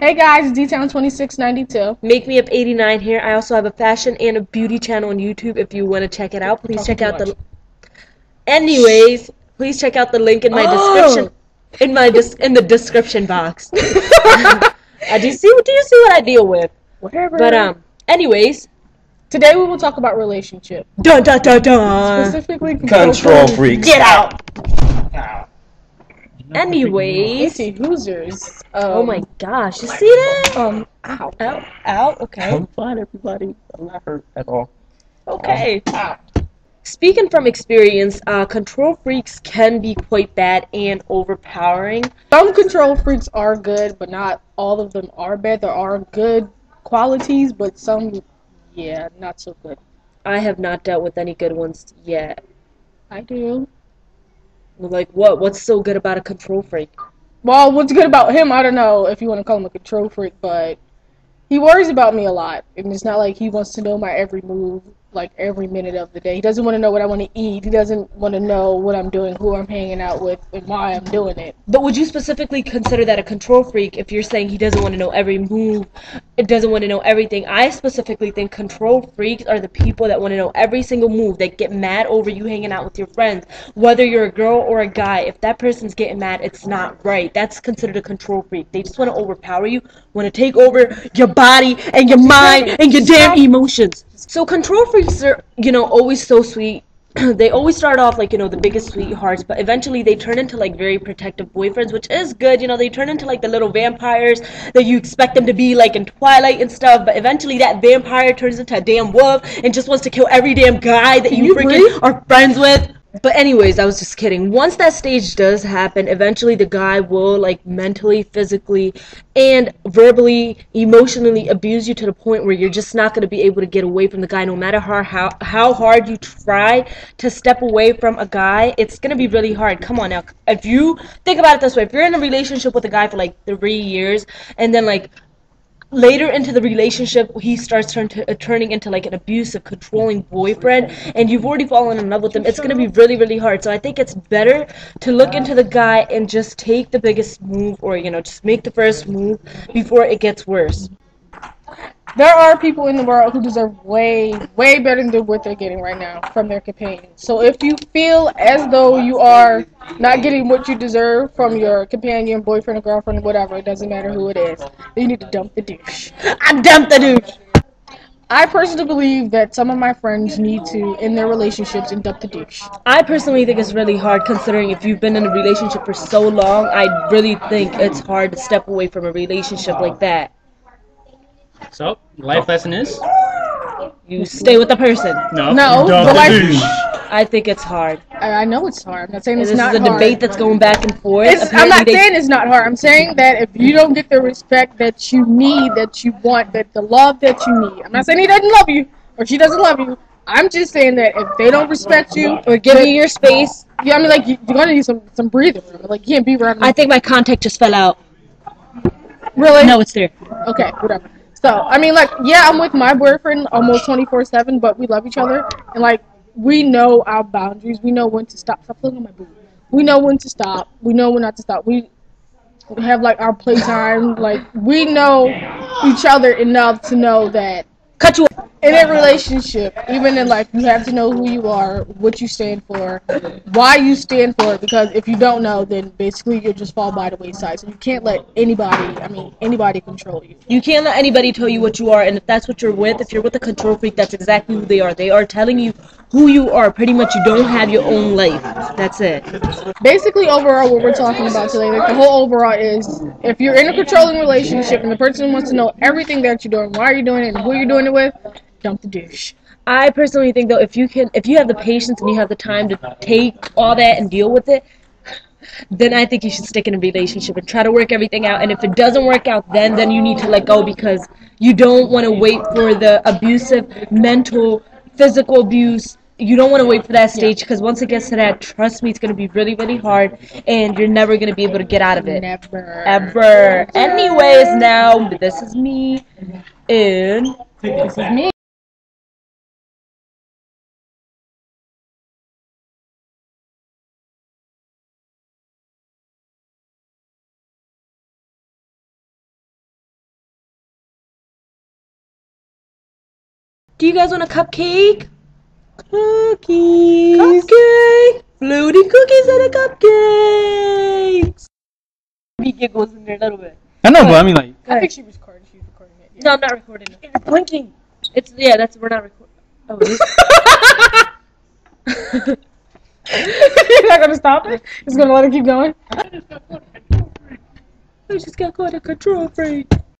Hey guys, D-Town 2692. Make Me Up 89 here. I also have a fashion and a beauty channel on YouTube. If you want to check it out, please Talking check too out much. the. Anyways, please check out the link in my description. Oh! In the description box. Do you see what I deal with? But Whatever. anyways, Today we will talk about relationship. dun dun dun dun. Specifically Control freaks. Get out. Ow. Anyways, Anti-hoosers. oh my gosh, you see that? Ow. Ow. Okay. I'm fine, everybody. I'm not hurt at all. Okay. Ow. Speaking from experience, control freaks can be quite bad and overpowering. Some control freaks are good, but not all of them are bad. There are good qualities, but some, yeah, not so good. I have not dealt with any good ones yet. I do. Like what? What's so good about a control freak? Well, what's good about him, I don't know if you want to call him a control freak, but he worries about me a lot. And it's not like he wants to know my every move, like every minute of the day. He doesn't want to know what I want to eat. He doesn't want to know what I'm doing, who I'm hanging out with, and why I'm doing it. But would you specifically consider that a control freak if you're saying he doesn't want to know every move, it doesn't want to know everything? I specifically think control freaks are the people that want to know every single move, that get mad over you hanging out with your friends. Whether you're a girl or a guy, if that person's getting mad, it's not right. That's considered a control freak. They just want to overpower you, want to take over your body and your mind and your damn emotions. So control freaks are, always so sweet. They always start off like, the biggest sweethearts, but eventually they turn into like very protective boyfriends, which is good. They turn into like the little vampires that you expect them to be like in Twilight and stuff, but eventually that vampire turns into a damn wolf and just wants to kill every damn guy that you freaking are friends with. But anyways, I was just kidding. Once that stage does happen, eventually the guy will like mentally, physically, and verbally, emotionally abuse you to the point where you're just not going to be able to get away from the guy no matter how hard you try to step away from a guy. It's going to be really hard. Come on now. If you think about it this way, if you're in a relationship with a guy for like 3 years and then like later into the relationship he starts turning into like an abusive, controlling boyfriend, and you've already fallen in love with him, it's going to be really, really hard. So I think it's better to look into the guy and just take the biggest move, or just make the first move before it gets worse. There are people in the world who deserve way, way better than what they're getting right now from their companions. So if you feel as though you are not getting what you deserve from your companion, boyfriend, or girlfriend, whatever, it doesn't matter who it is, then you need to dump the douche. I dumped the douche. I personally believe that some of my friends need to end their relationships and dump the douche. I personally think it's really hard, considering if you've been in a relationship for so long. I really think it's hard to step away from a relationship like that. So, life lesson is? You stay with the person. No. No, Dump but the like, douche. I think it's hard. I know it's hard. I'm not saying it's This not is a hard. debate that's going back and forth. I'm not saying it's not hard. I'm saying that if you don't get the respect that you need, that you want, that the love that you need. I'm not saying he doesn't love you or she doesn't love you. I'm just saying that if they don't respect you or give you your space. yeah, I mean, like you're gonna need some breathing room. Like you can't be around. I think my contact just fell out. Really? No, it's there. Okay, whatever. So I mean, like, yeah, I'm with my boyfriend almost 24/7, but we love each other, and like we know our boundaries. We know when to stop. Stop looking at my boob. We know when to stop. We know when not to stop. We have like our playtime. Like we know each other enough to know that Cut you off. in a relationship, even in life, you have to know who you are, what you stand for, why you stand for it. Because if you don't know, then basically you'll just fall by the wayside. So you can't let anybody control you. You can't let anybody tell you what you are, and if that's what you're with, if you're with a control freak, that's exactly who they are. They are telling you who you are. Pretty much, you don't have your own life. That's it. Basically, overall, what we're talking about today, like the whole overall is, if you're in a controlling relationship and the person wants to know everything that you're doing, why you're doing it, and who you're doing it with, dump the douche. I personally think, though, if you have the patience and you have the time to take all that and deal with it, then I think you should stick in a relationship and try to work everything out. And if it doesn't work out, then you need to let go, because you don't want to wait for the abusive, mental, physical abuse. You don't want to wait for that stage, because once it gets to that, trust me, it's going to be really, really hard, and you're never going to be able to get out of it. Never. Ever. Anyways, now, this is me, and This is me. Do you guys want a cupcake? Cookies. Cupcake. Floating cookies and a cupcake. He giggles in there a little bit. I know, but I mean, like, I think she was recording. She's recording it. Yeah. No, I'm not recording it. It's blinking. It's we're not recording. Oh, it is. You're not gonna stop it? Just gonna let it keep going? I just got caught a control freak.